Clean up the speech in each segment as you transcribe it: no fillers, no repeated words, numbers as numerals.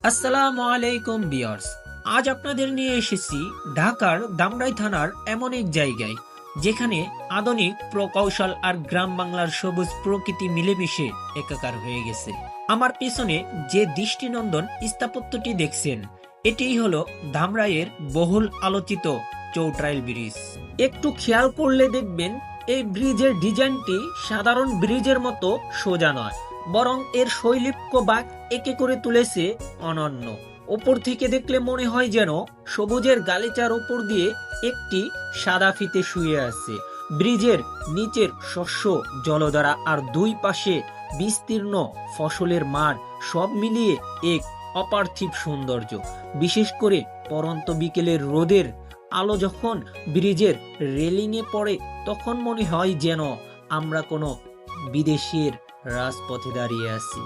আসসালামু আলাইকুম ভিউয়ার্স। আজ আপনাদের নিয়ে এসেছি ঢাকার ধামরাই থানার এমন এক জায়গায় যেখানে আধুনিক প্রকৌশল আর গ্রাম বাংলার সবুজ প্রকৃতি মিলেমিশে একাকার হয়ে গেছে। আমার পিছনে যে দৃষ্টিনন্দন স্থাপত্যটি দেখছেন, এটিই হলো ধামরাইয়ের বহুল আলোচিত চৌটাইল ব্রিজ। একটু খেয়াল করলে দেখবেন এই ব্রিজের ডিজাইনটি সাধারণ ব্রিজের মতো সোজা নয়, বরং এর শৈল্পিক বাঁক একে করে তুলেছে অনন্য। ওপর থেকে দেখলে মনে হয় যেন সবুজের গালিচার উপর দিয়ে একটি সাদা ফিতে শুয়ে আছে। ব্রিজের নিচের শস্য, জলধারা আর দুই পাশে বিস্তীর্ণ ফসলের মাঠ সব মিলিয়ে এক অপার্থিব সৌন্দর্য। বিশেষ করে পরন্ত বিকেলের রোদের আলো যখন ব্রিজের রেলিংয়ে পড়ে, তখন মনে হয় যেন আমরা কোনো বিদেশের রাজপথে দাঁড়িয়ে আছি।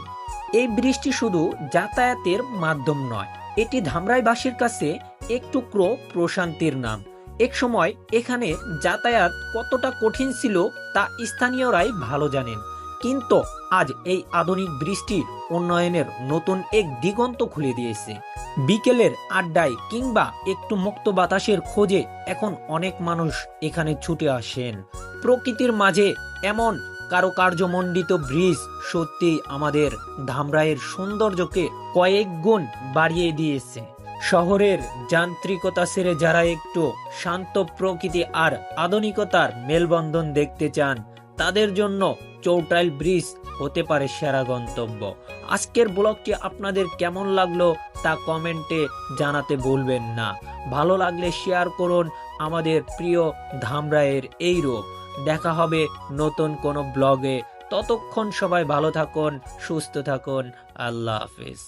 এই ব্রিজটি শুধু যাতায়াতের মাধ্যম নয়, এটি ধামরাইবাসীর কাছে এক টুকরো প্রশান্তির নাম। এক সময় এখানে যাতায়াত কতটা কঠিন ছিল তা স্থানীয়রাই ভালো জানেন, কিন্তু আজ এই আধুনিক ব্রিজটি উন্নয়নের নতুন এক দিগন্ত খুলে দিয়েছে। বিকেলের আড্ডায় কিংবা একটু মুক্ত বাতাসের খোঁজে এখন অনেক মানুষ এখানে ছুটে আসেন। প্রকৃতির মাঝে এমন কারুকার্যমণ্ডিত ব্রিজ সত্যি আমাদের ধামরাইয়ের সৌন্দর্যকে কয়েক গুণ বাড়িয়ে দিয়েছে। শহরের যান্ত্রিকতা ছেড়ে যারা একটু শান্ত প্রকৃতি আর আধুনিকতার মেলবন্ধন দেখতে চান, তাদের জন্য চৌটাইল ব্রিজ হতে পারে সেরা গন্তব্য। আজকের ব্লগটি আপনাদের কেমন লাগলো তা কমেন্টে জানাতে ভুলবেন না। ভালো লাগলে শেয়ার করুন আমাদের প্রিয় ধামরাইয়ের এই রূপ। দেখা হবে নতুন কোনো ব্লগে। ততক্ষণ সবাই ভালো থাকুন, সুস্থ থাকুন। আল্লাহ হাফেজ।